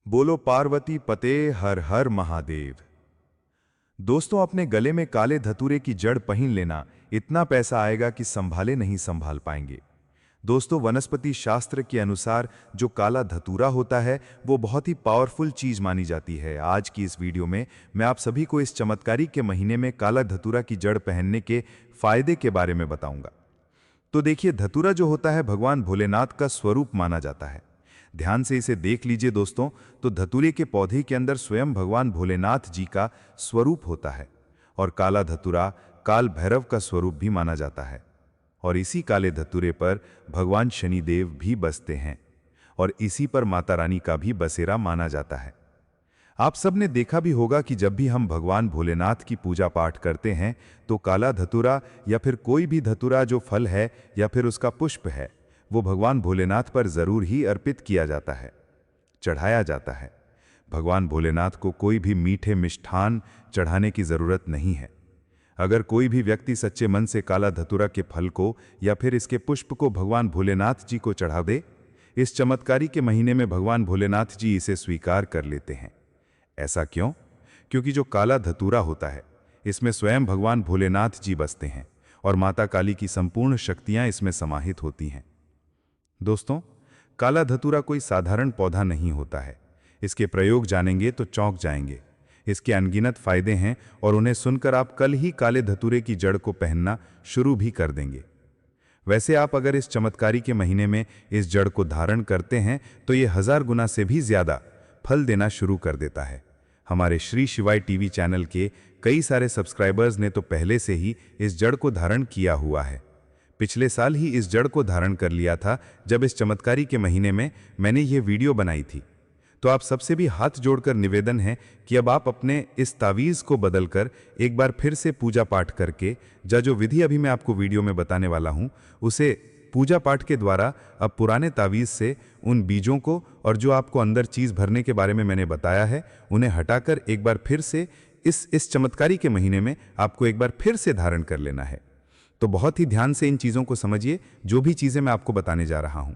बोलो पार्वती पते हर हर महादेव। दोस्तों, अपने गले में काले धतूरे की जड़ पहन लेना, इतना पैसा आएगा कि संभाले नहीं संभाल पाएंगे। दोस्तों, वनस्पति शास्त्र के अनुसार जो काला धतूरा होता है वो बहुत ही पावरफुल चीज मानी जाती है। आज की इस वीडियो में मैं आप सभी को इस चमत्कारी के महीने में काला धतूरा की जड़ पहनने के फायदे के बारे में बताऊंगा। तो देखिए, धतूरा जो होता है भगवान भोलेनाथ का स्वरूप माना जाता है। ध्यान से इसे देख लीजिए दोस्तों, तो धतूरे के पौधे के अंदर स्वयं भगवान भोलेनाथ जी का स्वरूप होता है और काला धतूरा काल भैरव का स्वरूप भी माना जाता है। और इसी काले धतूरे पर भगवान शनिदेव भी बसते हैं और इसी पर माता रानी का भी बसेरा माना जाता है। आप सबने देखा भी होगा कि जब भी हम भगवान भोलेनाथ की पूजा पाठ करते हैं तो काला धतूरा या फिर कोई भी धतूरा जो फल है या फिर उसका पुष्प है वो भगवान भोलेनाथ पर जरूर ही अर्पित किया जाता है, चढ़ाया जाता है। भगवान भोलेनाथ को कोई भी मीठे मिष्ठान चढ़ाने की जरूरत नहीं है। अगर कोई भी व्यक्ति सच्चे मन से काला धतूरा के फल को या फिर इसके पुष्प को भगवान भोलेनाथ जी को चढ़ा दे, इस चमत्कारी के महीने में भगवान भोलेनाथ जी इसे स्वीकार कर लेते हैं। ऐसा क्यों? क्योंकि जो काला धतूरा होता है इसमें स्वयं भगवान भोलेनाथ जी बसते हैं और माता काली की संपूर्ण शक्तियां इसमें समाहित होती हैं। दोस्तों, काला धतूरा कोई साधारण पौधा नहीं होता है। इसके प्रयोग जानेंगे तो चौंक जाएंगे। इसके अनगिनत फायदे हैं और उन्हें सुनकर आप कल ही काले धतूरे की जड़ को पहनना शुरू भी कर देंगे। वैसे आप अगर इस चमत्कारी के महीने में इस जड़ को धारण करते हैं तो ये 1000 गुना से भी ज्यादा फल देना शुरू कर देता है। हमारे श्री शिवाय टीवी चैनल के कई सारे सब्सक्राइबर्स ने तो पहले से ही इस जड़ को धारण किया हुआ है। पिछले साल ही इस जड़ को धारण कर लिया था जब इस चमत्कारी के महीने में मैंने ये वीडियो बनाई थी। तो आप सबसे भी हाथ जोड़कर निवेदन है कि अब आप अपने इस तावीज़ को बदलकर एक बार फिर से पूजा पाठ करके जो विधि अभी मैं आपको वीडियो में बताने वाला हूं उसे पूजा पाठ के द्वारा अब पुराने तावीज़ से उन बीजों को और जो आपको अंदर चीज़ भरने के बारे में मैंने बताया है उन्हें हटाकर एक बार फिर से इस चमत्कारी के महीने में आपको एक बार फिर से धारण कर लेना है। तो बहुत ही ध्यान से इन चीज़ों को समझिए, जो भी चीज़ें मैं आपको बताने जा रहा हूं।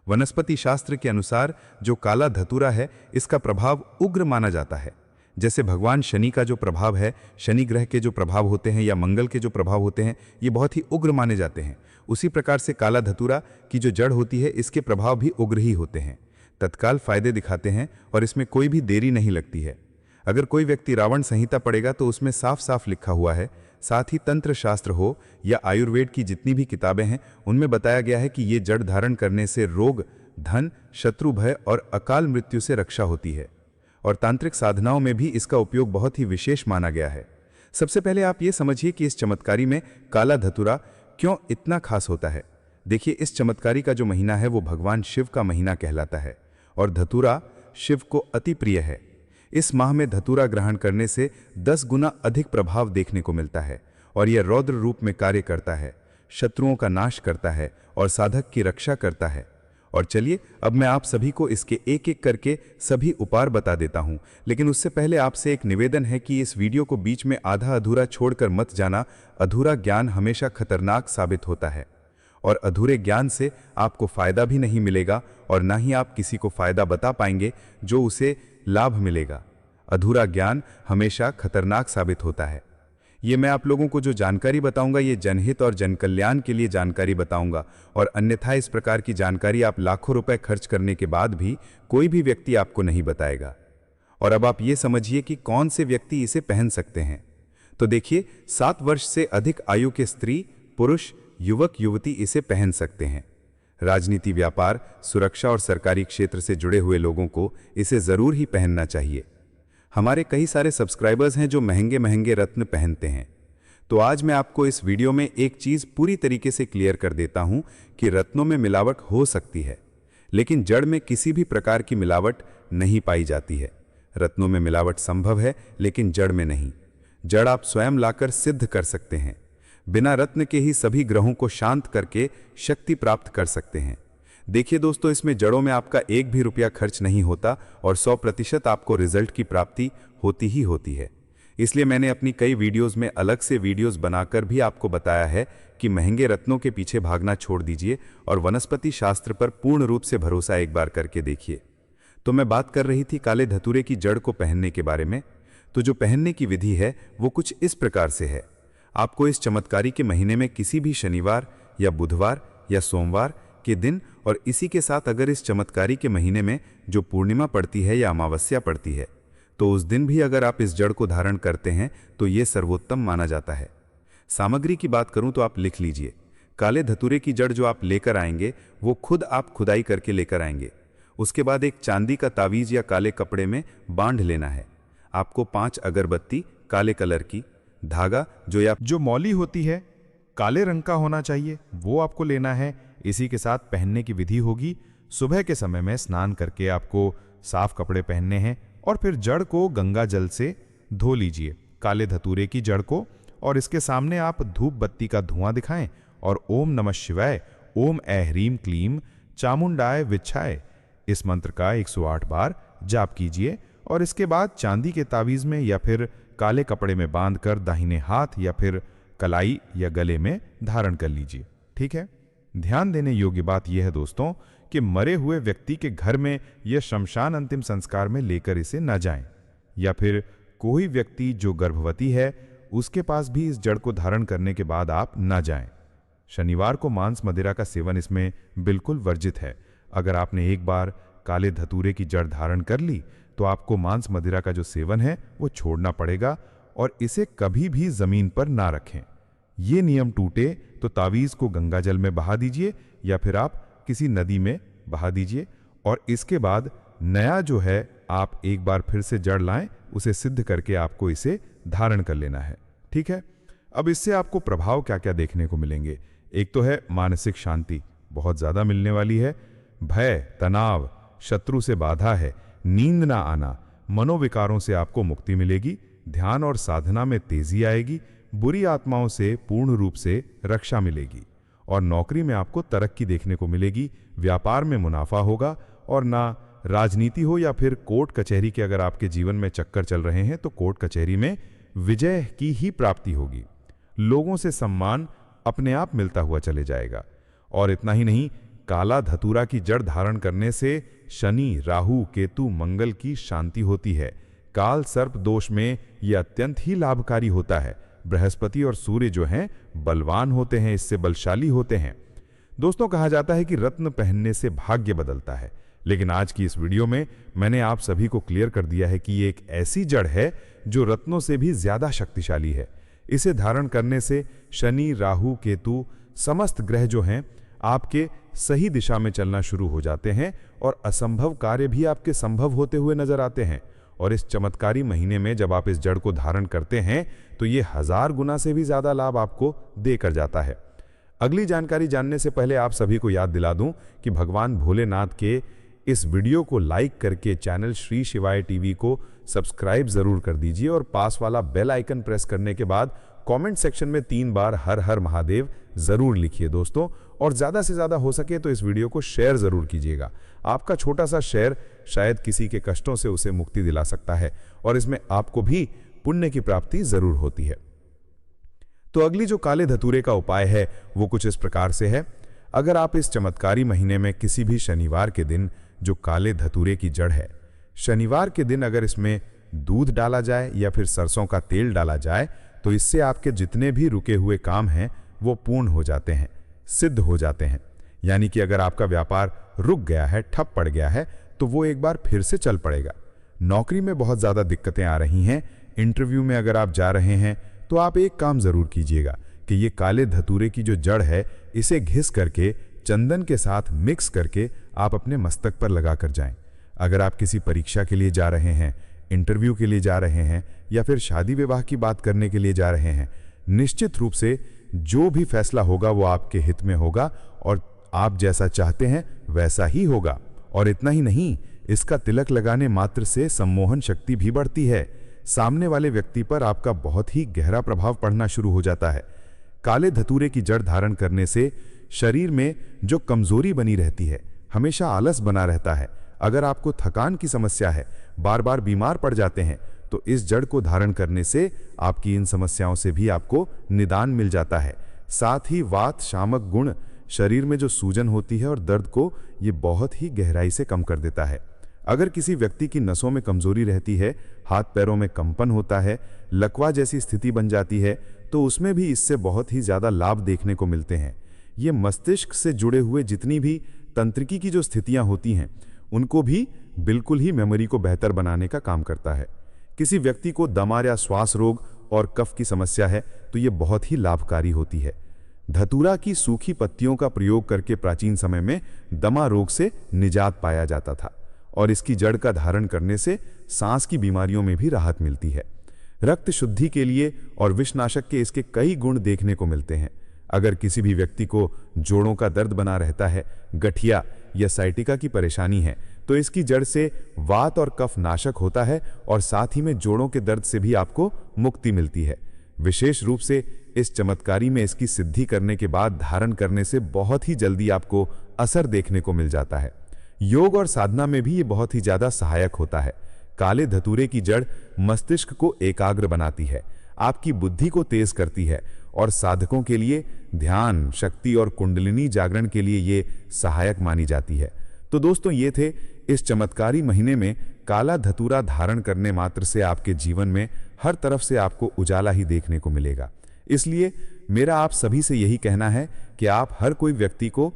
वनस्पति शास्त्र के अनुसार जो काला धतूरा है इसका प्रभाव उग्र माना जाता है। जैसे भगवान शनि का जो प्रभाव है, शनि ग्रह के जो प्रभाव होते हैं या मंगल के जो प्रभाव होते हैं, ये बहुत ही उग्र माने जाते हैं। उसी प्रकार से काला धतूरा की जो जड़ होती है इसके प्रभाव भी उग्र ही होते हैं, तत्काल फायदे दिखाते हैं और इसमें कोई भी देरी नहीं लगती है। अगर कोई व्यक्ति रावण संहिता पढ़ेगा तो उसमें साफ साफ लिखा हुआ है, साथ ही तंत्र शास्त्र हो या आयुर्वेद की जितनी भी किताबें हैं उनमें बताया गया है कि ये जड़ धारण करने से रोग, धन, शत्रु भय और अकाल मृत्यु से रक्षा होती है। और तांत्रिक साधनाओं में भी इसका उपयोग बहुत ही विशेष माना गया है। सबसे पहले आप ये समझिए कि इस चमत्कारी में काला धतूरा क्यों इतना खास होता है। देखिए, इस चमत्कारी का जो महीना है वो भगवान शिव का महीना कहलाता है और धतूरा शिव को अति प्रिय है। इस माह में धतूरा ग्रहण करने से 10 गुना अधिक प्रभाव देखने को मिलता है और यह रौद्र रूप में कार्य करता है, शत्रुओं का नाश करता है और साधक की रक्षा करता है। और चलिए, अब मैं आप सभी को इसके एक एक करके सभी उपाय बता देता हूं, लेकिन उससे पहले आपसे एक निवेदन है कि इस वीडियो को बीच में आधा अधूरा छोड़कर मत जाना। अधूरा ज्ञान हमेशा खतरनाक साबित होता है और अधूरे ज्ञान से आपको फायदा भी नहीं मिलेगा और ना ही आप किसी को फायदा बता पाएंगे जो उसे लाभ मिलेगा। अधूरा ज्ञान हमेशा खतरनाक साबित होता है। ये मैं आप लोगों को जो जानकारी बताऊंगा ये जनहित और जनकल्याण के लिए जानकारी बताऊंगा और अन्यथा इस प्रकार की जानकारी आप लाखों रुपए खर्च करने के बाद भी कोई भी व्यक्ति आपको नहीं बताएगा। और अब आप ये समझिए कि कौन से व्यक्ति इसे पहन सकते हैं। तो देखिए, 7 वर्ष से अधिक आयु के स्त्री, पुरुष, युवक, युवती इसे पहन सकते हैं। राजनीति, व्यापार, सुरक्षा और सरकारी क्षेत्र से जुड़े हुए लोगों को इसे जरूर ही पहनना चाहिए। हमारे कई सारे सब्सक्राइबर्स हैं जो महंगे महंगे रत्न पहनते हैं। तो आज मैं आपको इस वीडियो में एक चीज पूरी तरीके से क्लियर कर देता हूं कि रत्नों में मिलावट हो सकती है, लेकिन जड़ में किसी भी प्रकार की मिलावट नहीं पाई जाती है। रत्नों में मिलावट संभव है लेकिन जड़ में नहीं। जड़ आप स्वयं लाकर सिद्ध कर सकते हैं। बिना रत्न के ही सभी ग्रहों को शांत करके शक्ति प्राप्त कर सकते हैं। देखिए दोस्तों, इसमें जड़ों में आपका एक भी रुपया खर्च नहीं होता और 100% आपको रिजल्ट की प्राप्ति होती ही होती है। इसलिए मैंने अपनी कई वीडियोस में अलग से वीडियोस बनाकर भी आपको बताया है कि महंगे रत्नों के पीछे भागना छोड़ दीजिए और वनस्पति शास्त्र पर पूर्ण रूप से भरोसा एक बार करके देखिए। तो मैं बात कर रही थी काले धतूरे की जड़ को पहनने के बारे में। तो जो पहनने की विधि है वो कुछ इस प्रकार से है। आपको इस चमत्कारी के महीने में किसी भी शनिवार या बुधवार या सोमवार के दिन, और इसी के साथ अगर इस चमत्कारी के महीने में जो पूर्णिमा पड़ती है या अमावस्या पड़ती है, तो उस दिन भी अगर आप इस जड़ को धारण करते हैं तो ये सर्वोत्तम माना जाता है। सामग्री की बात करूं तो आप लिख लीजिए, काले धतूरे की जड़ जो आप लेकर आएंगे वो खुद आप खुदाई करके लेकर आएंगे। उसके बाद एक चांदी का तावीज या काले कपड़े में बांध लेना है। आपको 5 अगरबत्ती काले कलर की, धागा जो मौली होती है काले रंग का होना चाहिए वो आपको लेना है। इसी के साथ पहनने की विधि होगी, सुबह के समय में स्नान करके आपको साफ कपड़े पहनने हैं और फिर जड़ को गंगा जल से धो लीजिए, काले धतूरे की जड़ को, और इसके सामने आप धूप बत्ती का धुआं दिखाएं और ओम नमः शिवाय, ओम ऐ ह्रीम क्लीम चामुंडाय विच्छाय इस मंत्र का 108 बार जाप कीजिए। और इसके बाद चांदी के तावीज में या फिर काले कपड़े में बांधकर दाहिने हाथ या फिर कलाई या गले में धारण कर लीजिए। ठीक है। ध्यान देने योग्य बात यह है दोस्तों कि मरे हुए व्यक्ति के घर में या शमशान अंतिम संस्कार में लेकर इसे न जाएं, या फिर कोई व्यक्ति जो गर्भवती है उसके पास भी इस जड़ को धारण करने के बाद आप न जाएं। शनिवार को मांस मदिरा का सेवन इसमें बिल्कुल वर्जित है। अगर आपने एक बार काले धतूरे की जड़ धारण कर ली तो आपको मांस मदिरा का जो सेवन है वो छोड़ना पड़ेगा और इसे कभी भी जमीन पर ना रखें। ये नियम टूटे तो तावीज को गंगा जल में बहा दीजिए या फिर आप किसी नदी में बहा दीजिए, और इसके बाद नया जो है आप एक बार फिर से जड़ लाएं, उसे सिद्ध करके आपको इसे धारण कर लेना है। ठीक है। अब इससे आपको प्रभाव क्या क्या देखने को मिलेंगे। एक तो है मानसिक शांति, बहुत ज्यादा मिलने वाली है। भय, तनाव, शत्रु से बाधा है, नींद ना आना, मनोविकारों से आपको मुक्ति मिलेगी, ध्यान और साधना में तेजी आएगी, बुरी आत्माओं से पूर्ण रूप से रक्षा मिलेगी, और नौकरी में आपको तरक्की देखने को मिलेगी, व्यापार में मुनाफा होगा, और ना राजनीति हो या फिर कोर्ट कचहरी के अगर आपके जीवन में चक्कर चल रहे हैं तो कोर्ट कचहरी में विजय की ही प्राप्ति होगी। लोगों से सम्मान अपने आप मिलता हुआ चले जाएगा। और इतना ही नहीं, काला धतूरा की जड़ धारण करने से शनि, राहु, केतु, मंगल की शांति होती है। काल सर्प दोष में यह अत्यंत ही लाभकारी होता है। बृहस्पति और सूर्य जो हैं बलवान होते हैं, इससे बलशाली होते हैं। दोस्तों, कहा जाता है कि रत्न पहनने से भाग्य बदलता है, लेकिन आज की इस वीडियो में मैंने आप सभी को क्लियर कर दिया है कि ये एक ऐसी जड़ है जो रत्नों से भी ज्यादा शक्तिशाली है। इसे धारण करने से शनि, राहु, केतु समस्त ग्रह जो हैं आपके सही दिशा में चलना शुरू हो जाते हैं और असंभव कार्य भी आपके संभव होते हुए नजर आते हैं। और इस चमत्कारी महीने में जब आप इस जड़ को धारण करते हैं तो ये 1000 गुना से भी ज्यादा लाभ आपको देकर जाता है। अगली जानकारी जानने से पहले आप सभी को याद दिला दूं कि भगवान भोलेनाथ के इस वीडियो को लाइक करके चैनल श्री शिवाय टीवी को सब्सक्राइब जरूर कर दीजिए, और पास वाला बेल आइकन प्रेस करने के बाद कमेंट सेक्शन में 3 बार हर हर महादेव जरूर लिखिए दोस्तों। और ज्यादा से ज्यादा हो सके तो इस वीडियो को शेयर जरूर कीजिएगा। आपका छोटा सा शेयर शायद किसी के कष्टों से उसे मुक्ति दिला सकता है, और इसमें आपको भी पुण्य की प्राप्ति जरूर होती है। तो अगली जो काले धतूरे का उपाय है वो कुछ इस प्रकार से है। अगर आप इस चमत्कारी महीने में किसी भी शनिवार के दिन जो काले धतूरे की जड़ है, शनिवार के दिन अगर इसमें दूध डाला जाए या फिर सरसों का तेल डाला जाए तो इससे आपके जितने भी रुके हुए काम हैं वो पूर्ण हो जाते हैं, सिद्ध हो जाते हैं। यानी कि अगर आपका व्यापार रुक गया है, ठप पड़ गया है, तो वो एक बार फिर से चल पड़ेगा। नौकरी में बहुत ज्यादा दिक्कतें आ रही हैं, इंटरव्यू में अगर आप जा रहे हैं तो आप एक काम जरूर कीजिएगा कि ये काले धतूरे की जो जड़ है इसे घिस करके चंदन के साथ मिक्स करके आप अपने मस्तक पर लगा कर जाएं। अगर आप किसी परीक्षा के लिए जा रहे हैं, इंटरव्यू के लिए जा रहे हैं या फिर शादी विवाह की बात करने के लिए जा रहे हैं, निश्चित रूप से जो भी फैसला होगा वो आपके हित में होगा और आप जैसा चाहते हैं वैसा ही होगा। और इतना ही नहीं, इसका तिलक लगाने मात्र से सम्मोहन शक्ति भी बढ़ती है। सामने वाले व्यक्ति पर आपका बहुत ही गहरा प्रभाव पड़ना शुरू हो जाता है। काले धतूरे की जड़ धारण करने से शरीर में जो कमजोरी बनी रहती है, हमेशा आलस बना रहता है, अगर आपको थकान की समस्या है, बार बार बीमार पड़ जाते हैं, तो इस जड़ को धारण करने से आपकी इन समस्याओं से भी आपको निदान मिल जाता है। साथ ही वात शामक गुण शरीर में जो सूजन होती है और दर्द को ये बहुत ही गहराई से कम कर देता है। अगर किसी व्यक्ति की नसों में कमजोरी रहती है, हाथ पैरों में कंपन होता है, लकवा जैसी स्थिति बन जाती है, तो उसमें भी इससे बहुत ही ज़्यादा लाभ देखने को मिलते हैं। ये मस्तिष्क से जुड़े हुए जितनी भी तंत्रिकी की जो स्थितियां होती हैं, उनको भी बिल्कुल ही मेमोरी को बेहतर बनाने का काम करता है। किसी व्यक्ति को दमा या श्वास रोग और कफ की समस्या है तो ये बहुत ही लाभकारी होती है। धतूरा की सूखी पत्तियों का प्रयोग करके प्राचीन समय में दमा रोग से निजात पाया जाता था और इसकी जड़ का धारण करने से सांस की बीमारियों में भी राहत मिलती है। रक्त शुद्धि के लिए और विषनाशक के इसके कई गुण देखने को मिलते हैं। अगर किसी भी व्यक्ति को जोड़ों का दर्द बना रहता है, गठिया या साइटिका की परेशानी है, तो इसकी जड़ से वात और कफ नाशक होता है और साथ ही में जोड़ों के दर्द से भी आपको मुक्ति मिलती है। विशेष रूप से इस चमत्कारी में इसकी सिद्धि करने के बाद धारण करने से बहुत ही जल्दी आपको असर देखने को मिल जाता है। योग और साधना में भी ये बहुत ही ज्यादा सहायक होता है। काले धतूरे की जड़ मस्तिष्क को एकाग्र बनाती है, आपकी बुद्धि को तेज करती है और साधकों के लिए ध्यान, शक्ति और कुंडलिनी जागरण के लिए ये सहायक मानी जाती है। तो दोस्तों, ये थे इस चमत्कारी महीने में काला धतूरा धारण करने मात्र से आपके जीवन में हर तरफ से आपको उजाला ही देखने को मिलेगा। इसलिए मेरा आप सभी से यही कहना है कि आप हर कोई व्यक्ति को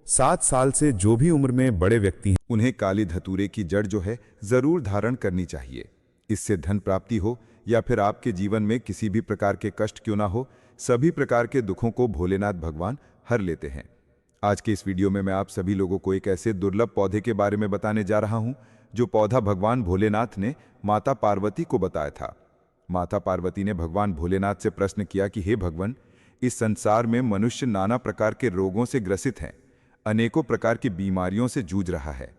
7 साल से जो भी उम्र में बड़े व्यक्ति हैं, उन्हें काली धतूरे की जड़ जो है जरूर धारण करनी चाहिए। इससे धन प्राप्ति हो या फिर आपके जीवन में किसी भी प्रकार के कष्ट क्यों ना हो, सभी प्रकार के दुखों को भोलेनाथ भगवान हर लेते हैं। आज के इस वीडियो में मैं आप सभी लोगों को एक ऐसे दुर्लभ पौधे के बारे में बताने जा रहा हूं जो पौधा भगवान भोलेनाथ ने माता पार्वती को बताया था। माता पार्वती ने भगवान भोलेनाथ से प्रश्न किया कि हे भगवान, इस संसार में मनुष्य नाना प्रकार के रोगों से ग्रसित है, अनेकों प्रकार की बीमारियों से जूझ रहा है।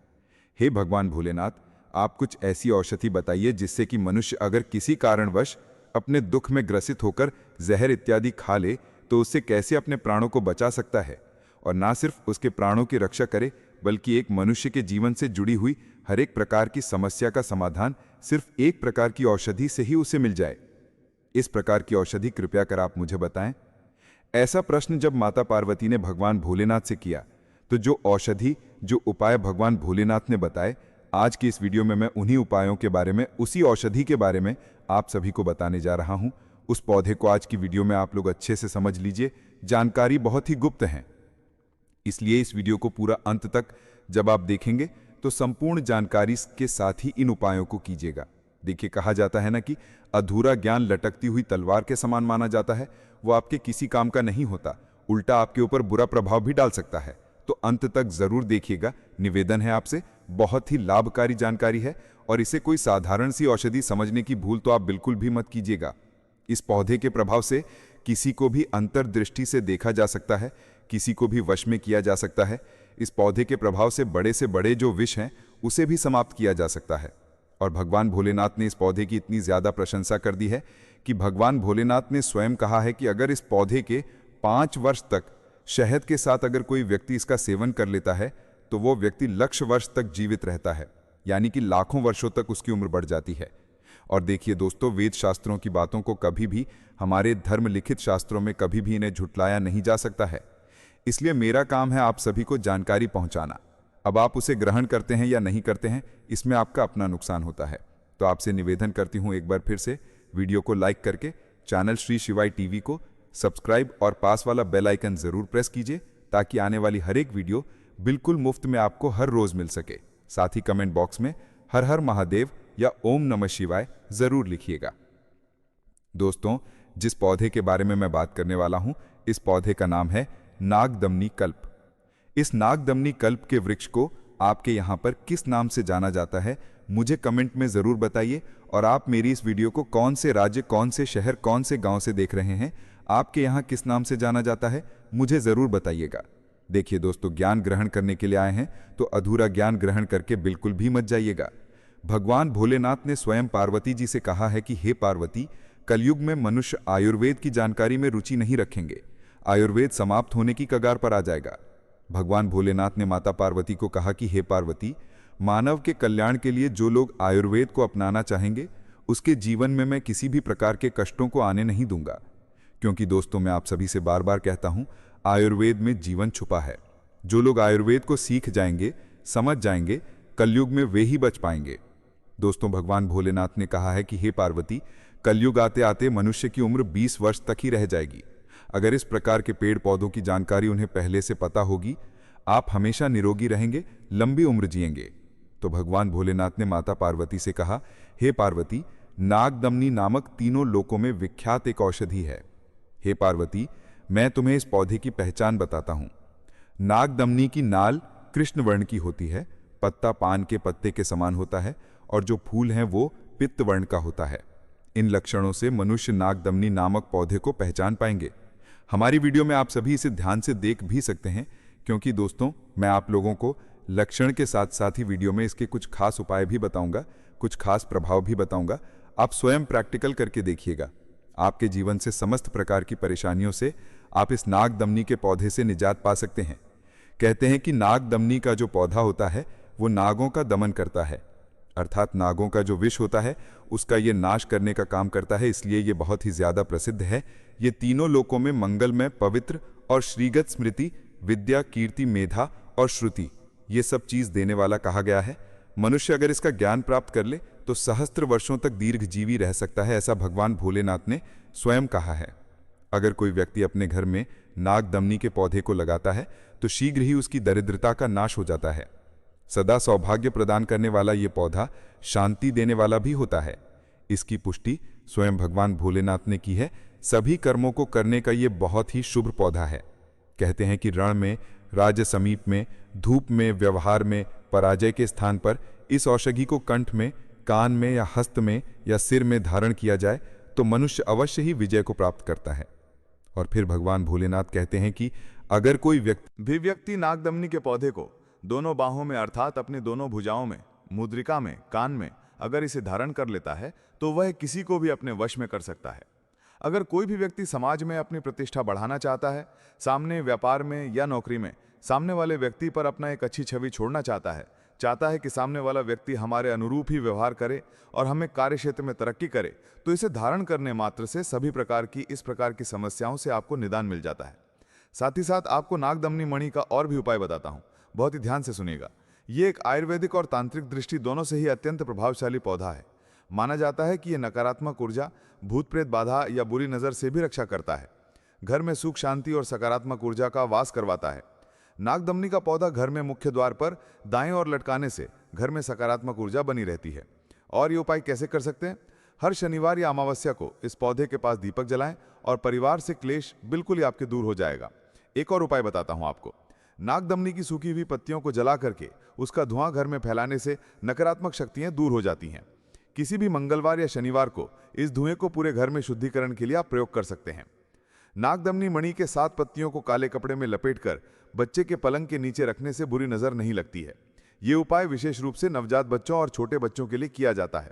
हे भगवान भोलेनाथ, आप कुछ ऐसी औषधि बताइए जिससे कि मनुष्य अगर किसी कारणवश अपने दुख में ग्रसित होकर जहर इत्यादि खा ले तो उससे कैसे अपने प्राणों को बचा सकता है, और ना सिर्फ उसके प्राणों की रक्षा करे बल्कि एक मनुष्य के जीवन से जुड़ी हुई हर एक प्रकार की समस्या का समाधान सिर्फ एक प्रकार की औषधि से ही उसे मिल जाए। इस प्रकार की औषधि कृपया कर आप मुझे बताएं। ऐसा प्रश्न जब माता पार्वती ने भगवान भोलेनाथ से किया तो जो औषधि, जो उपाय भगवान भोलेनाथ ने बताए, आज की इस वीडियो में मैं उन्हीं उपायों के बारे में, उसी औषधि के बारे में आप सभी को बताने जा रहा हूं। उस पौधे को आज की वीडियो में आप लोग अच्छे से समझ लीजिए। जानकारी बहुत ही गुप्त है, इसलिए इस वीडियो को पूरा अंत तक जब आप देखेंगे तो संपूर्ण जानकारी के साथ ही इन उपायों को कीजिएगा। देखिए, कहा जाता है ना कि अधूरा ज्ञान लटकती हुई तलवार के समान माना जाता है। वो आपके किसी काम का नहीं होता, उल्टा आपके ऊपर बुरा प्रभाव भी डाल सकता है। तो अंत तक जरूर देखिएगा। निवेदन है आपसे, बहुत ही लाभकारी जानकारी है और इसे कोई साधारण सी औषधि समझने की भूल तो आप बिल्कुल भी मत कीजिएगा। इस पौधे के प्रभाव से किसी को भी अंतर्दृष्टि से देखा जा सकता है, किसी को भी वश में किया जा सकता है। इस पौधे के प्रभाव से बड़े जो विष हैं उसे भी समाप्त किया जा सकता है। और भगवान भोलेनाथ ने इस पौधे की इतनी ज्यादा प्रशंसा कर दी है कि भगवान भोलेनाथ ने स्वयं कहा है कि अगर इस पौधे के 5 वर्ष तक शहद के साथ अगर कोई व्यक्ति इसका सेवन कर लेता है तो वो व्यक्ति लक्ष वर्ष तक जीवित रहता है, यानी कि लाखों वर्षों तक उसकी उम्र बढ़ जाती है। और देखिए दोस्तों, वेद शास्त्रों की बातों को कभी भी, हमारे धर्म लिखित शास्त्रों में कभी भी इन्हें झुटलाया नहीं जा सकता है। इसलिए मेरा काम है आप सभी को जानकारी पहुंचाना। अब आप उसे ग्रहण करते हैं या नहीं करते हैं, इसमें आपका अपना नुकसान होता है। तो आपसे निवेदन करती हूं एक बार फिर से, वीडियो को लाइक करके चैनल श्री शिवाय टीवी को सब्सक्राइब और पास वाला बेल आइकन जरूर प्रेस कीजिए ताकि आने वाली हर एक वीडियो बिल्कुल मुफ्त में आपको हर रोज मिल सके। साथ ही कमेंट बॉक्स में हर हर महादेव या ओम नमः शिवाय जरूर लिखिएगा। दोस्तों, जिस पौधे के बारे में मैं बात करने वाला हूं, इस पौधे का नाम है नागदमनी कल्प। इस नागदमनी कल्प के वृक्ष को आपके यहां पर किस नाम से जाना जाता है, मुझे कमेंट में जरूर बताइए। और आप मेरी इस वीडियो को कौन से राज्य, कौन से शहर, कौन से गांव से देख रहे हैं, आपके यहां किस नाम से जाना जाता है, मुझे जरूर बताइएगा। देखिए दोस्तों, ज्ञान ग्रहण करने के लिए आए हैं तो अधूरा ज्ञान ग्रहण करके बिल्कुल भी मत जाइएगा। भगवान भोलेनाथ ने स्वयं पार्वती जी से कहा है कि हे पार्वती, कलयुग में मनुष्य आयुर्वेद की जानकारी में रुचि नहीं रखेंगे, आयुर्वेद समाप्त होने की कगार पर आ जाएगा। भगवान भोलेनाथ ने माता पार्वती को कहा कि हे पार्वती, मानव के कल्याण के लिए जो लोग आयुर्वेद को अपनाना चाहेंगे उसके जीवन में मैं किसी भी प्रकार के कष्टों को आने नहीं दूंगा। क्योंकि दोस्तों, मैं आप सभी से बार बार कहता हूं, आयुर्वेद में जीवन छुपा है। जो लोग आयुर्वेद को सीख जाएंगे, समझ जाएंगे, कलयुग में वे ही बच पाएंगे। दोस्तों, भगवान भोलेनाथ ने कहा है कि हे पार्वती, कलयुग आते आते मनुष्य की उम्र 20 वर्ष तक ही रह जाएगी। अगर इस प्रकार के पेड़ पौधों की जानकारी उन्हें पहले से पता होगी, आप हमेशा निरोगी रहेंगे, लंबी उम्र जिएंगे। तो भगवान भोलेनाथ ने माता पार्वती से कहा, हे पार्वती, नागदमनी नामक तीनों लोकों में विख्यात एक औषधि है। हे पार्वती, मैं तुम्हें इस पौधे की पहचान बताता हूं। नागदमनी की नाल कृष्ण वर्ण की होती है, पत्ता पान के पत्ते के समान होता है और जो फूल हैं वो पित्त वर्ण का होता है। इन लक्षणों से मनुष्य नागदमनी नामक पौधे को पहचान पाएंगे। हमारी वीडियो में आप सभी इसे ध्यान से देख भी सकते हैं, क्योंकि दोस्तों, मैं आप लोगों को लक्षण के साथ साथ ही वीडियो में इसके कुछ खास उपाय भी बताऊंगा, कुछ खास प्रभाव भी बताऊंगा। आप स्वयं प्रैक्टिकल करके देखिएगा। आपके जीवन से समस्त प्रकार की परेशानियों से आप इस नागदमनी के पौधे से निजात पा सकते हैं। कहते हैं कि नागदमनी का जो पौधा होता है वो नागों का दमन करता है, अर्थात नागों का जो विष होता है उसका ये नाश करने का काम करता है, इसलिए ये बहुत ही ज्यादा प्रसिद्ध है। ये तीनों लोकों में मंगलमय, पवित्र और श्रीगत स्मृति, विद्या, कीर्ति, मेधा और श्रुति, ये सब चीज देने वाला कहा गया है। मनुष्य अगर इसका ज्ञान प्राप्त कर ले तो सहस्त्र वर्षों तक दीर्घजीवी रह सकता है, ऐसा भगवान भोलेनाथ ने स्वयं कहा है। अगर कोई व्यक्ति अपने घर में नागदमनी के पौधे को लगाता है तो शीघ्र ही उसकी दरिद्रता का नाश हो जाता है। सदा सौभाग्य प्रदान करने वाला ये पौधा शांति देने वाला भी होता है। इसकी पुष्टि स्वयं भगवान भोलेनाथ ने की है। सभी कर्मों को करने का ये बहुत ही शुभ पौधा है। कहते हैं कि रण में, राज समीप में, धूप में, व्यवहार में, पराजय के स्थान पर इस औषधि को कंठ में, कान में या हस्त में या सिर में धारण किया जाए तो मनुष्य अवश्य ही विजय को प्राप्त करता है। और फिर भगवान भोलेनाथ कहते हैं कि अगर कोई व्यक्ति नागदमनी के पौधे को दोनों बाहों में अर्थात अपनी दोनों भुजाओं में, मुद्रिका में, कान में अगर इसे धारण कर लेता है तो वह किसी को भी अपने वश में कर सकता है। अगर कोई भी व्यक्ति समाज में अपनी प्रतिष्ठा बढ़ाना चाहता है, सामने व्यापार में या नौकरी में सामने वाले व्यक्ति पर अपना एक अच्छी छवि छोड़ना चाहता है कि सामने वाला व्यक्ति हमारे अनुरूप ही व्यवहार करे और हमें कार्य क्षेत्र में तरक्की करे, तो इसे धारण करने मात्र से सभी प्रकार की इस प्रकार की समस्याओं से आपको निदान मिल जाता है। साथ ही साथ आपको नागदमनी मणि का और भी उपाय बताता हूं, बहुत ही ध्यान से सुनिएगा। ये एक आयुर्वेदिक और तांत्रिक दृष्टि दोनों से ही अत्यंत प्रभावशाली पौधा है। माना जाता है कि यह नकारात्मक ऊर्जा, भूत प्रेत बाधा या बुरी नजर से भी रक्षा करता है। घर में सुख, शांति और सकारात्मक ऊर्जा का वास करवाता है। नागदमनी का पौधा घर में मुख्य द्वार पर दाएं ओर लटकाने से घर में सकारात्मक ऊर्जा बनी रहती है। और ये उपाय कैसे कर सकते हैं? हर शनिवार या अमावस्या को इस पौधे के पास दीपक जलाएं और परिवार से क्लेश बिल्कुल ही आपके दूर हो जाएगा। एक और उपाय बताता हूं आपको। नागदमनी की सूखी हुई पत्तियों को जला करके उसका धुआं घर में फैलाने से नकारात्मक शक्तियां दूर हो जाती हैं। किसी भी मंगलवार या शनिवार को इस धुएं को पूरे घर में शुद्धिकरण के लिए आप प्रयोग कर सकते हैं। नागदमनी मणि के 7 पत्तियों को काले कपड़े में लपेटकर बच्चे के पलंग के नीचे रखने से बुरी नजर नहीं लगती है। ये उपाय विशेष रूप से नवजात बच्चों और छोटे बच्चों के लिए किया जाता है।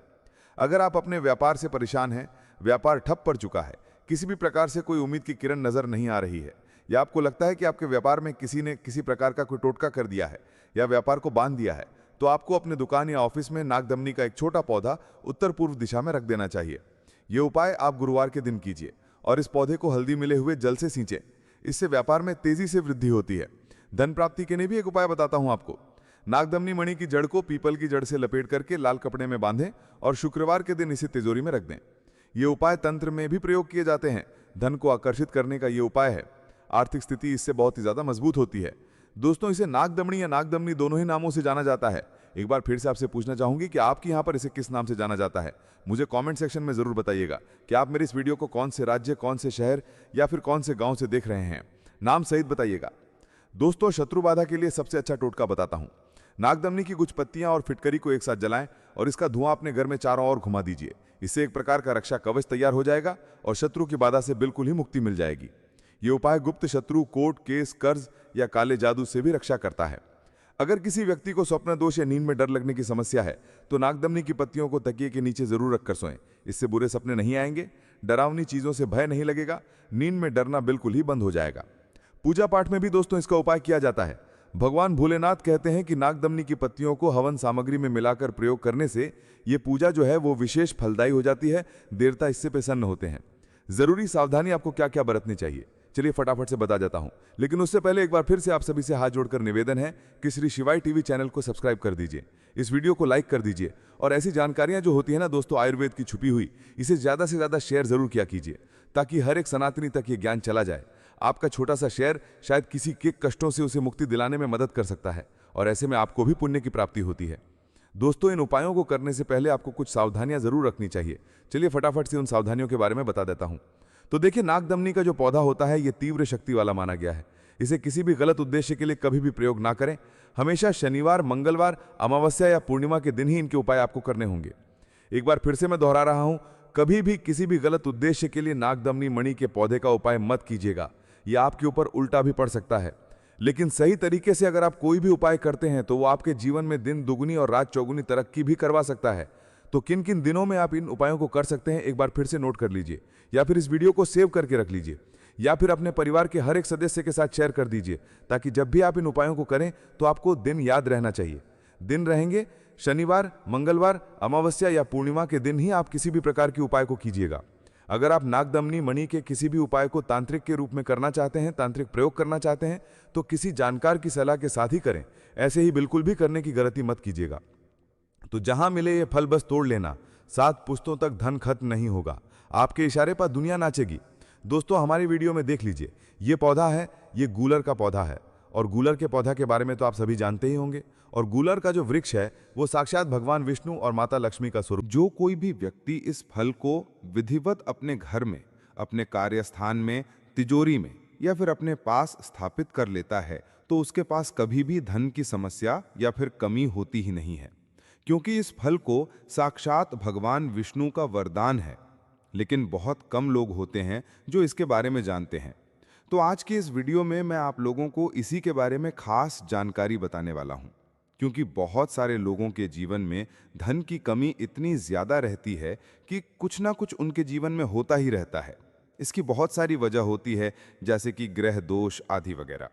अगर आप अपने व्यापार से परेशान हैं, व्यापार ठप पड़ चुका है, किसी भी प्रकार से कोई उम्मीद की किरण नजर नहीं आ रही है, या आपको लगता है कि आपके व्यापार में किसी ने किसी प्रकार का कोई टोटका कर दिया है या व्यापार को बांध दिया है, तो आपको अपने दुकान या ऑफिस में नागदमनी का एक छोटा पौधा उत्तर पूर्व दिशा में रख देना चाहिए। यह उपाय आप गुरुवार के दिन कीजिए और इस पौधे को हल्दी मिले हुए जल से सींचें। इससे व्यापार में तेजी से वृद्धि होती है। धन प्राप्ति के लिए भी एक उपाय बताता हूं आपको। नागदमनी मणि की जड़ को पीपल की जड़ से लपेट करके लाल कपड़े में बांधें और शुक्रवार के दिन इसे तिजोरी में रख दें। ये उपाय तंत्र में भी प्रयोग किए जाते हैं। धन को आकर्षित करने का ये उपाय है। आर्थिक स्थिति इससे बहुत ही ज्यादा मजबूत होती है। दोस्तों, इसे नागदमनी या नागदमनी दोनों ही नामों से जाना जाता है। एक बार फिर से आपसे पूछना चाहूंगी कि आपके यहाँ पर इसे किस नाम से जाना जाता है। मुझे कमेंट सेक्शन में जरूर बताइएगा कि आप मेरी इस वीडियो को कौन से राज्य, कौन से शहर या फिर कौन से गांव से देख रहे हैं। नाम सहित बताइएगा। दोस्तों, शत्रु बाधा के लिए सबसे अच्छा टोटका बताता हूं। नागदमनी की कुछ पत्तियां और फिटकरी को एक साथ जलाएं और इसका धुआं अपने घर में चारों ओर घुमा दीजिए। इससे एक प्रकार का रक्षा कवच तैयार हो जाएगा और शत्रु की बाधा से बिल्कुल ही मुक्ति मिल जाएगी। ये उपाय गुप्त शत्रु, कोर्ट केस, कर्ज या काले जादू से भी रक्षा करता है। अगर किसी व्यक्ति को स्वप्न दोष या नींद में डर लगने की समस्या है तो नागदमनी की पत्तियों को तकिए के नीचे जरूर रखकर सोएं। इससे बुरे सपने नहीं आएंगे, डरावनी चीजों से भय नहीं लगेगा, नींद में डरना बिल्कुल ही बंद हो जाएगा। पूजा पाठ में भी दोस्तों इसका उपाय किया जाता है। भगवान भोलेनाथ कहते हैं कि नागदमनी की पत्तियों को हवन सामग्री में मिलाकर प्रयोग करने से ये पूजा जो है वो विशेष फलदायी हो जाती है। देवता इससे प्रसन्न होते हैं। जरूरी सावधानी आपको क्या क्या बरतनी चाहिए, चलिए फटाफट से बता जाता हूं, लेकिन उससे पहले एक बार फिर से आप सभी से हाथ जोड़कर निवेदन है कि श्री शिवाय टीवी चैनल को सब्सक्राइब कर दीजिए, इस वीडियो को लाइक कर दीजिए और ऐसी जानकारियां जो होती है ना दोस्तों आयुर्वेद की छुपी हुई, इसे ज्यादा से ज्यादा शेयर जरूर किया कीजिए ताकि हर एक सनातनी तक ये ज्ञान चला जाए। आपका छोटा सा शेयर शायद किसी के कष्टों से उसे मुक्ति दिलाने में मदद कर सकता है और ऐसे में आपको भी पुण्य की प्राप्ति होती है। दोस्तों, इन उपायों को करने से पहले आपको कुछ सावधानियां जरूर रखनी चाहिए। चलिए फटाफट से उन सावधानियों के बारे में बता देता हूं। तो देखिए, नागदमनी का जो पौधा होता है ये तीव्र शक्ति वाला माना गया है। इसे किसी भी गलत उद्देश्य के लिए कभी भी प्रयोग ना करें। हमेशा शनिवार, मंगलवार, अमावस्या या पूर्णिमा के दिन ही इनके उपाय आपको करने होंगे। एक बार फिर से मैं दोहरा रहा हूं, कभी भी किसी भी गलत उद्देश्य के लिए नागदमनी मणि के पौधे का उपाय मत कीजिएगा। यह आपके ऊपर उल्टा भी पड़ सकता है। लेकिन सही तरीके से अगर आप कोई भी उपाय करते हैं तो वो आपके जीवन में दिन दुगुनी और रात चौगुनी तरक्की भी करवा सकता है। तो किन किन दिनों में आप इन उपायों को कर सकते हैं, एक बार फिर से नोट कर लीजिए, या फिर इस वीडियो को सेव करके रख लीजिए, या फिर अपने परिवार के हर एक सदस्य के साथ शेयर कर दीजिए ताकि जब भी आप इन उपायों को करें तो आपको दिन याद रहना चाहिए। दिन रहेंगे शनिवार, मंगलवार, अमावस्या या पूर्णिमा के दिन ही आप किसी भी प्रकार के उपाय को कीजिएगा। अगर आप नागदमनी मणि के किसी भी उपाय को तांत्रिक के रूप में करना चाहते हैं, तांत्रिक प्रयोग करना चाहते हैं, तो किसी जानकार की सलाह के साथ ही करें। ऐसे ही बिल्कुल भी करने की गलती मत कीजिएगा। तो जहां मिले ये फल बस तोड़ लेना, 7 पुश्तों तक धन खत्म नहीं होगा, आपके इशारे पर दुनिया नाचेगी। दोस्तों, हमारी वीडियो में देख लीजिए, ये पौधा है, ये गूलर का पौधा है और गूलर के पौधा के बारे में तो आप सभी जानते ही होंगे। और गूलर का जो वृक्ष है वो साक्षात भगवान विष्णु और माता लक्ष्मी का स्वरूप। जो कोई भी व्यक्ति इस फल को विधिवत अपने घर में, अपने कार्यस्थान में, तिजोरी में या फिर अपने पास स्थापित कर लेता है तो उसके पास कभी भी धन की समस्या या फिर कमी होती ही नहीं है, क्योंकि इस फल को साक्षात भगवान विष्णु का वरदान है। लेकिन बहुत कम लोग होते हैं जो इसके बारे में जानते हैं। तो आज की इस वीडियो में मैं आप लोगों को इसी के बारे में खास जानकारी बताने वाला हूं, क्योंकि बहुत सारे लोगों के जीवन में धन की कमी इतनी ज्यादा रहती है कि कुछ ना कुछ उनके जीवन में होता ही रहता है। इसकी बहुत सारी वजह होती है, जैसे कि ग्रह दोष आदि वगैरह।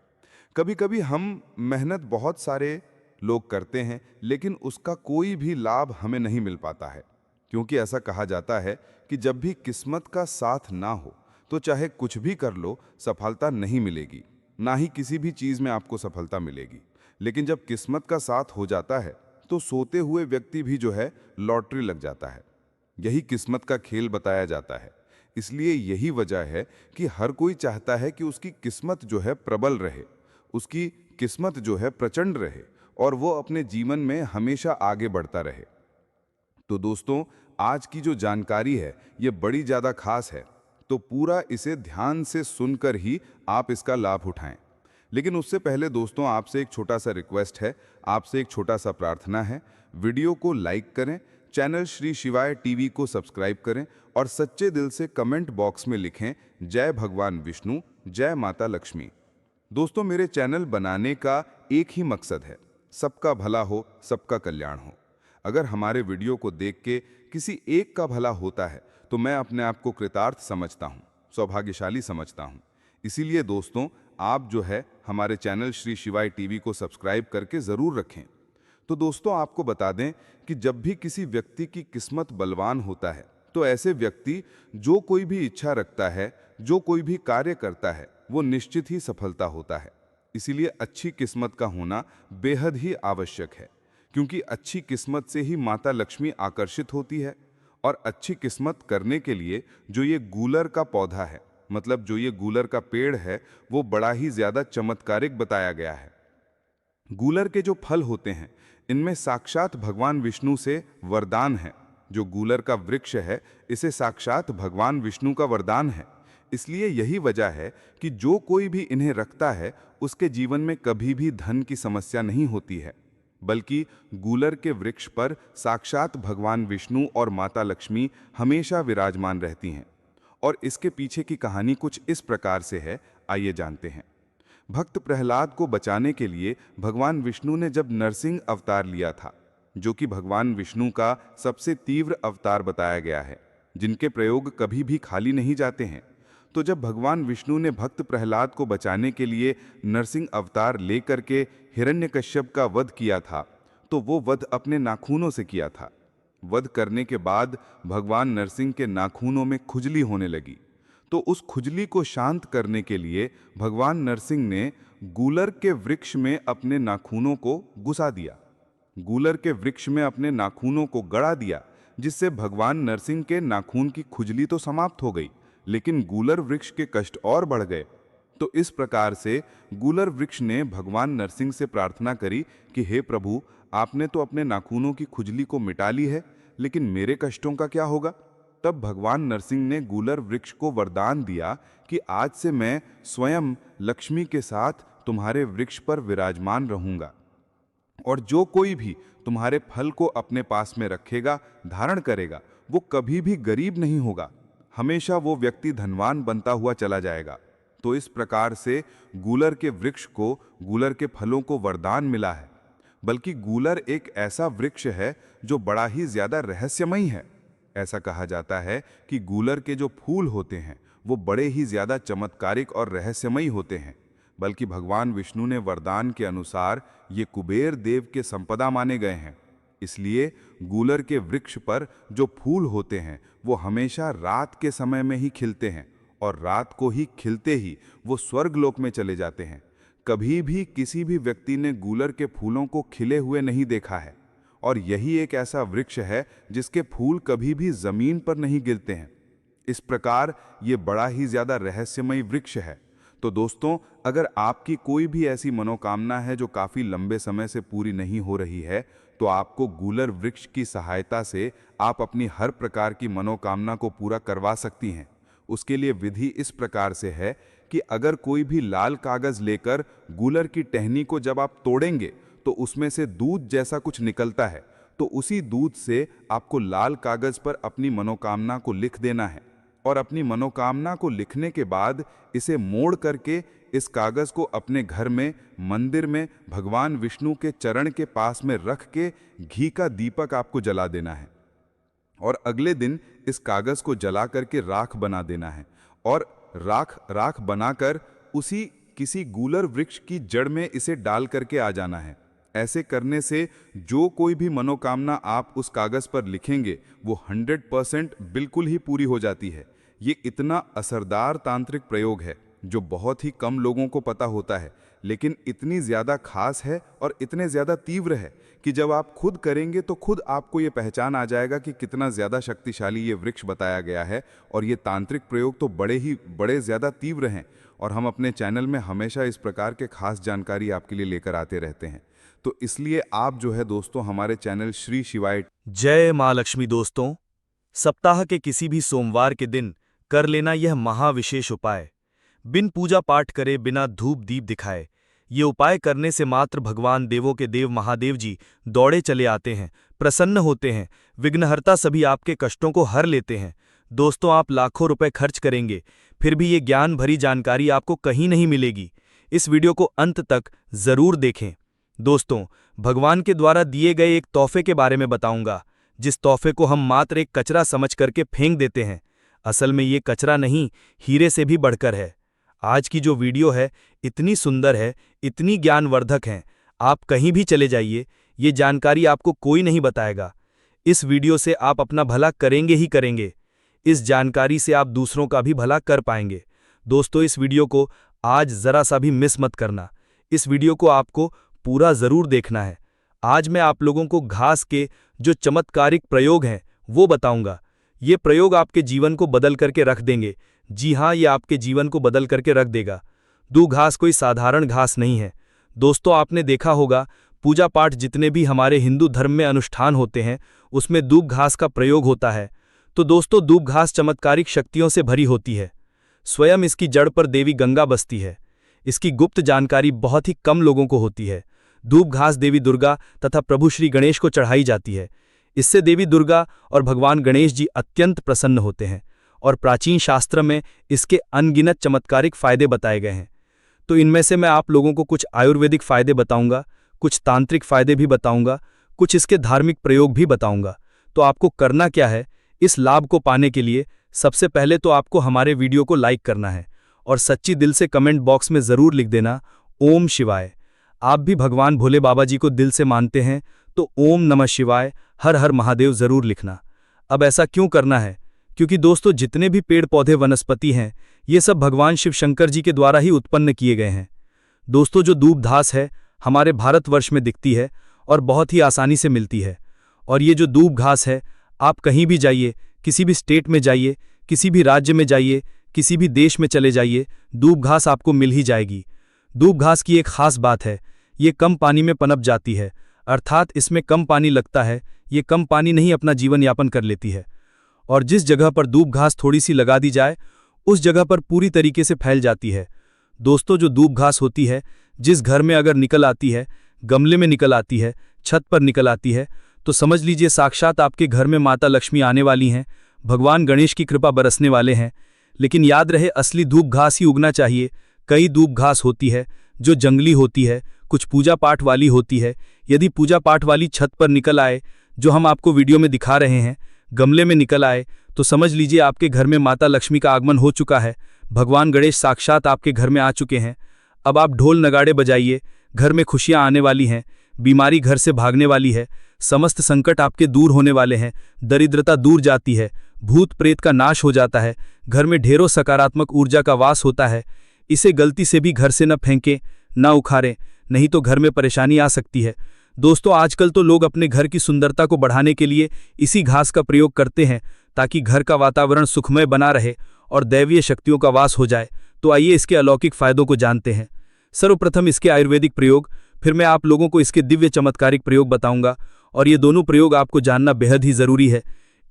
कभी कभी हम मेहनत बहुत सारे लोग करते हैं लेकिन उसका कोई भी लाभ हमें नहीं मिल पाता है, क्योंकि ऐसा कहा जाता है कि जब भी किस्मत का साथ ना हो तो चाहे कुछ भी कर लो सफलता नहीं मिलेगी, ना ही किसी भी चीज में आपको सफलता मिलेगी। लेकिन जब किस्मत का साथ हो जाता है तो सोते हुए व्यक्ति भी जो है लॉटरी लग जाता है। यही किस्मत का खेल बताया जाता है। इसलिए यही वजह है कि हर कोई चाहता है कि उसकी किस्मत जो है प्रबल रहे, उसकी किस्मत जो है प्रचंड रहे और वो अपने जीवन में हमेशा आगे बढ़ता रहे। तो दोस्तों, आज की जो जानकारी है ये बड़ी ज़्यादा खास है, तो पूरा इसे ध्यान से सुनकर ही आप इसका लाभ उठाएं। लेकिन उससे पहले दोस्तों, आपसे एक छोटा सा रिक्वेस्ट है, आपसे एक छोटा सा प्रार्थना है। वीडियो को लाइक करें, चैनल श्री शिवाय टीवी को सब्सक्राइब करें और सच्चे दिल से कमेंट बॉक्स में लिखें जय भगवान विष्णु, जय माता लक्ष्मी। दोस्तों, मेरे चैनल बनाने का एक ही मकसद है, सबका भला हो, सबका कल्याण हो। अगर हमारे वीडियो को देख के किसी एक का भला होता है तो मैं अपने आप को कृतार्थ समझता हूँ, सौभाग्यशाली समझता हूँ। इसीलिए दोस्तों, आप जो है हमारे चैनल श्री शिवाय टीवी को सब्सक्राइब करके ज़रूर रखें। तो दोस्तों, आपको बता दें कि जब भी किसी व्यक्ति की किस्मत बलवान होता है तो ऐसे व्यक्ति जो कोई भी इच्छा रखता है, जो कोई भी कार्य करता है, वो निश्चित ही सफलता होता है। इसीलिए अच्छी किस्मत का होना बेहद ही आवश्यक है, क्योंकि अच्छी किस्मत से ही माता लक्ष्मी आकर्षित होती है। और अच्छी किस्मत करने के लिए जो ये गूलर का पौधा है, मतलब जो ये गूलर का पेड़ है, वो बड़ा ही ज्यादा चमत्कारिक बताया गया है। गूलर के जो फल होते हैं इनमें साक्षात भगवान विष्णु से वरदान है। जो गूलर का वृक्ष है इसे साक्षात भगवान विष्णु का वरदान है। इसलिए यही वजह है कि जो कोई भी इन्हें रखता है उसके जीवन में कभी भी धन की समस्या नहीं होती है, बल्कि गूलर के वृक्ष पर साक्षात भगवान विष्णु और माता लक्ष्मी हमेशा विराजमान रहती हैं। और इसके पीछे की कहानी कुछ इस प्रकार से है, आइए जानते हैं। भक्त प्रहलाद को बचाने के लिए भगवान विष्णु ने जब नरसिंह अवतार लिया था, जो कि भगवान विष्णु का सबसे तीव्र अवतार बताया गया है, जिनके प्रयोग कभी भी खाली नहीं जाते हैं। तो जब भगवान विष्णु ने भक्त प्रहलाद को बचाने के लिए नरसिंह अवतार लेकर के हिरण्यकश्यप का वध किया था, तो वो वध अपने नाखूनों से किया था। वध करने के बाद भगवान नरसिंह के नाखूनों में खुजली होने लगी, तो उस खुजली को शांत करने के लिए भगवान नरसिंह ने गूलर के वृक्ष में अपने नाखूनों को घुसा दिया। गूलर के वृक्ष में अपने नाखूनों को गड़ा दिया, जिससे भगवान नरसिंह के नाखून की खुजली तो समाप्त हो गई, लेकिन गूलर वृक्ष के कष्ट और बढ़ गए। तो इस प्रकार से गूलर वृक्ष ने भगवान नरसिंह से प्रार्थना करी कि हे प्रभु, आपने तो अपने नाखूनों की खुजली को मिटा ली है, लेकिन मेरे कष्टों का क्या होगा? तब भगवान नरसिंह ने गूलर वृक्ष को वरदान दिया कि आज से मैं स्वयं लक्ष्मी के साथ तुम्हारे वृक्ष पर विराजमान रहूंगा, और जो कोई भी तुम्हारे फल को अपने पास में रखेगा, धारण करेगा, वो कभी भी गरीब नहीं होगा, हमेशा वो व्यक्ति धनवान बनता हुआ चला जाएगा। तो इस प्रकार से गूलर के वृक्ष को गूलर के फलों को वरदान मिला है। बल्कि गूलर एक ऐसा वृक्ष है जो बड़ा ही ज्यादा रहस्यमयी है। ऐसा कहा जाता है कि गूलर के जो फूल होते हैं वो बड़े ही ज्यादा चमत्कारिक और रहस्यमयी होते हैं। बल्कि भगवान विष्णु ने वरदान के अनुसार ये कुबेर देव के संपदा माने गए हैं। इसलिए गूलर के वृक्ष पर जो फूल होते हैं वो हमेशा रात के समय में ही खिलते हैं, और रात को ही खिलते ही वो स्वर्गलोक में चले जाते हैं। कभी भी किसी भी व्यक्ति ने गूलर के फूलों को खिले हुए नहीं देखा है, और यही एक ऐसा वृक्ष है जिसके फूल कभी भी जमीन पर नहीं गिरते हैं। इस प्रकार ये बड़ा ही ज्यादा रहस्यमयी वृक्ष है। तो दोस्तों, अगर आपकी कोई भी ऐसी मनोकामना है जो काफी लंबे समय से पूरी नहीं हो रही है, तो आपको गूलर वृक्ष की सहायता से आप अपनी हर प्रकार की मनोकामना को पूरा करवा सकती हैं। उसके लिए विधि इस प्रकार से है कि अगर कोई भी लाल कागज लेकर गूलर की टहनी को जब आप तोड़ेंगे तो उसमें से दूध जैसा कुछ निकलता है, तो उसी दूध से आपको लाल कागज पर अपनी मनोकामना को लिख देना है, और अपनी मनोकामना को लिखने के बाद इसे मोड़ करके इस कागज को अपने घर में, मंदिर में भगवान विष्णु के चरण के पास में रख के घी का दीपक आपको जला देना है, और अगले दिन इस कागज को जला करके राख बना देना है, और राख बनाकर उसी किसी गूलर वृक्ष की जड़ में इसे डाल करके आ जाना है। ऐसे करने से जो कोई भी मनोकामना आप उस कागज पर लिखेंगे वो 100% बिल्कुल ही पूरी हो जाती है। ये इतना असरदार तांत्रिक प्रयोग है जो बहुत ही कम लोगों को पता होता है, लेकिन इतनी ज़्यादा खास है और इतने ज़्यादा तीव्र है कि जब आप खुद करेंगे तो खुद आपको ये पहचान आ जाएगा कि कितना ज़्यादा शक्तिशाली ये वृक्ष बताया गया है। और ये तांत्रिक प्रयोग तो बड़े ज़्यादा तीव्र हैं, और हम अपने चैनल में हमेशा इस प्रकार के खास जानकारी आपके लिए लेकर आते रहते हैं। तो इसलिए आप जो है दोस्तों हमारे चैनल श्री शिवाय जय माँ लक्ष्मी दोस्तों, सप्ताह के किसी भी सोमवार के दिन कर लेना यह महाविशेष उपाय। बिन पूजा पाठ करे, बिना धूप दीप दिखाए ये उपाय करने से मात्र भगवान देवों के देव महादेव जी दौड़े चले आते हैं, प्रसन्न होते हैं, विघ्नहर्ता सभी आपके कष्टों को हर लेते हैं। दोस्तों, आप लाखों रुपए खर्च करेंगे फिर भी ये ज्ञान भरी जानकारी आपको कहीं नहीं मिलेगी। इस वीडियो को अंत तक जरूर देखें। दोस्तों, भगवान के द्वारा दिए गए एक तोहफे के बारे में बताऊंगा, जिस तोहफे को हम मात्र एक कचरा समझ करके फेंक देते हैं। असल में ये कचरा नहीं, हीरे से भी बढ़कर है। आज की जो वीडियो है इतनी सुंदर है, इतनी ज्ञानवर्धक है, आप कहीं भी चले जाइए, ये जानकारी आपको कोई नहीं बताएगा। इस वीडियो से आप अपना भला करेंगे ही करेंगे। इस जानकारी से आप दूसरों का भी भला कर पाएंगे। दोस्तों, इस वीडियो को आज जरा सा भी मिस मत करना। इस वीडियो को आपको पूरा जरूर देखना है। आज मैं आप लोगों को घास के जो चमत्कारिक प्रयोग हैं वो बताऊंगा। ये प्रयोग आपके जीवन को बदल करके रख देंगे। जी हाँ, ये आपके जीवन को बदल करके रख देगा। दूब घास कोई साधारण घास नहीं है। दोस्तों, आपने देखा होगा पूजा पाठ जितने भी हमारे हिंदू धर्म में अनुष्ठान होते हैं उसमें दूब घास का प्रयोग होता है। तो दोस्तों, दूब घास चमत्कारिक शक्तियों से भरी होती है। स्वयं इसकी जड़ पर देवी गंगा बसती है। इसकी गुप्त जानकारी बहुत ही कम लोगों को होती है। दूब घास देवी दुर्गा तथा प्रभु श्री गणेश को चढ़ाई जाती है। इससे देवी दुर्गा और भगवान गणेश जी अत्यंत प्रसन्न होते हैं, और प्राचीन शास्त्र में इसके अनगिनत चमत्कारिक फायदे बताए गए हैं। तो इनमें से मैं आप लोगों को कुछ आयुर्वेदिक फायदे बताऊंगा, कुछ तांत्रिक फायदे भी बताऊंगा, कुछ इसके धार्मिक प्रयोग भी बताऊंगा। तो आपको करना क्या है, इस लाभ को पाने के लिए सबसे पहले तो आपको हमारे वीडियो को लाइक करना है, और सच्ची दिल से कमेंट बॉक्स में जरूर लिख देना ओम शिवाय। आप भी भगवान भोले बाबा जी को दिल से मानते हैं तो ओम नमः शिवाय, हर हर महादेव जरूर लिखना। अब ऐसा क्यों करना है, क्योंकि दोस्तों जितने भी पेड़ पौधे वनस्पति हैं ये सब भगवान शिव शंकर जी के द्वारा ही उत्पन्न किए गए हैं। दोस्तों जो दूब घास है हमारे भारतवर्ष में दिखती है और बहुत ही आसानी से मिलती है। और ये जो दूब घास है आप कहीं भी जाइए, किसी भी स्टेट में जाइए, किसी भी राज्य में जाइए, किसी भी देश में चले जाइए, दूब घास आपको मिल ही जाएगी। दूब घास की एक खास बात है, ये कम पानी में पनप जाती है, अर्थात इसमें कम पानी लगता है, ये कम पानी नहीं अपना जीवन यापन कर लेती है। और जिस जगह पर दूब घास थोड़ी सी लगा दी जाए उस जगह पर पूरी तरीके से फैल जाती है। दोस्तों जो दूब घास होती है जिस घर में अगर निकल आती है, गमले में निकल आती है, छत पर निकल आती है, तो समझ लीजिए साक्षात आपके घर में माता लक्ष्मी आने वाली हैं, भगवान गणेश की कृपा बरसने वाले हैं। लेकिन याद रहे असली दूब घास ही उगना चाहिए। कई दूब घास होती है जो जंगली होती है, कुछ पूजा पाठ वाली होती है। यदि पूजा पाठ वाली छत पर निकल आए, जो हम आपको वीडियो में दिखा रहे हैं, गमले में निकल आए, तो समझ लीजिए आपके घर में माता लक्ष्मी का आगमन हो चुका है, भगवान गणेश साक्षात आपके घर में आ चुके हैं। अब आप ढोल नगाड़े बजाइए, घर में खुशियां आने वाली हैं, बीमारी घर से भागने वाली है, समस्त संकट आपके दूर होने वाले हैं, दरिद्रता दूर जाती है, भूत प्रेत का नाश हो जाता है, घर में ढेरों सकारात्मक ऊर्जा का वास होता है। इसे गलती से भी घर से न फेंकें, न उखाड़ें, नहीं तो घर में परेशानी आ सकती है। दोस्तों आजकल तो लोग अपने घर की सुंदरता को बढ़ाने के लिए इसी घास का प्रयोग करते हैं ताकि घर का वातावरण सुखमय बना रहे और दैवीय शक्तियों का वास हो जाए। तो आइए इसके अलौकिक फायदों को जानते हैं। सर्वप्रथम इसके आयुर्वेदिक प्रयोग, फिर मैं आप लोगों को इसके दिव्य चमत्कारिक प्रयोग बताऊंगा और ये दोनों प्रयोग आपको जानना बेहद ही जरूरी है।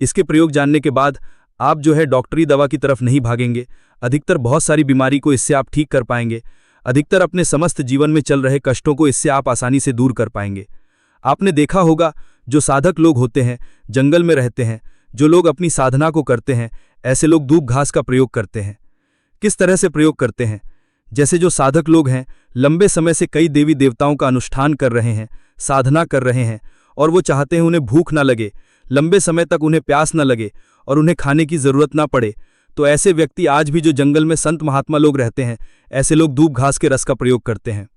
इसके प्रयोग जानने के बाद आप जो है डॉक्टरी दवा की तरफ नहीं भागेंगे, अधिकतर बहुत सारी बीमारी को इससे आप ठीक कर पाएंगे, अधिकतर अपने समस्त जीवन में चल रहे कष्टों को इससे आप आसानी से दूर कर पाएंगे। आपने देखा होगा जो साधक लोग होते हैं, जंगल में रहते हैं, जो लोग अपनी साधना को करते हैं, ऐसे लोग दूब घास का प्रयोग करते हैं। किस तरह से प्रयोग करते हैं? जैसे जो साधक लोग हैं लंबे समय से कई देवी देवताओं का अनुष्ठान कर रहे हैं, साधना कर रहे हैं और वो चाहते हैं उन्हें भूख ना लगे, लंबे समय तक उन्हें प्यास न लगे और उन्हें खाने की जरूरत ना पड़े, तो ऐसे व्यक्ति आज भी जो जंगल में संत महात्मा लोग रहते हैं, ऐसे लोग दूब घास के रस का प्रयोग करते हैं।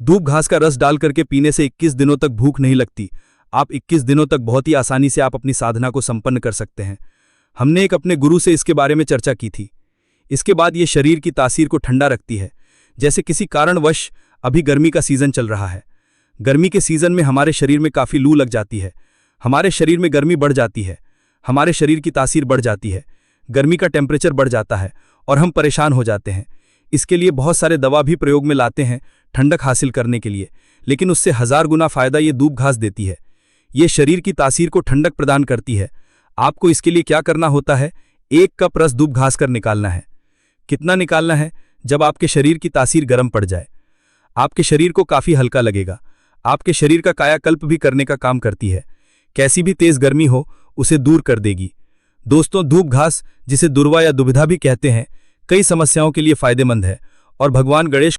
दूब घास का रस डाल करके पीने से 21 दिनों तक भूख नहीं लगती। आप 21 दिनों तक बहुत ही आसानी से आप अपनी साधना को संपन्न कर सकते हैं। हमने एक अपने गुरु से इसके बारे में चर्चा की थी। इसके बाद ये शरीर की तासीर को ठंडा रखती है। जैसे किसी कारणवश अभी गर्मी का सीजन चल रहा है, गर्मी के सीजन में हमारे शरीर में काफ़ी लू लग जाती है, हमारे शरीर में गर्मी बढ़ जाती है, हमारे शरीर की तासीर बढ़ जाती है, गर्मी का टेम्परेचर बढ़ जाता है और हम परेशान हो जाते हैं। इसके लिए बहुत सारे दवा भी प्रयोग में लाते हैं ठंडक हासिल करने के लिए, लेकिन उससे 1000 गुना फायदा ये दूब घास देती है। ये शरीर की तासीर को ठंडक प्रदान करती है। आपको इसके लिए क्या करना होता है, 1 कप रस दूब घास कर निकालना है। कितना निकालना है? जब आपके शरीर की तासीर गर्म पड़ जाए, आपके शरीर को काफ़ी हल्का लगेगा, आपके शरीर का कायाकल्प भी करने का काम करती है। कैसी भी तेज गर्मी हो उसे दूर कर देगी। दोस्तों दूब घास, जिसे दुर्वा या दुविधा भी कहते हैं, कई समस्याओं के लिए फायदेमंद है और भगवान गणेश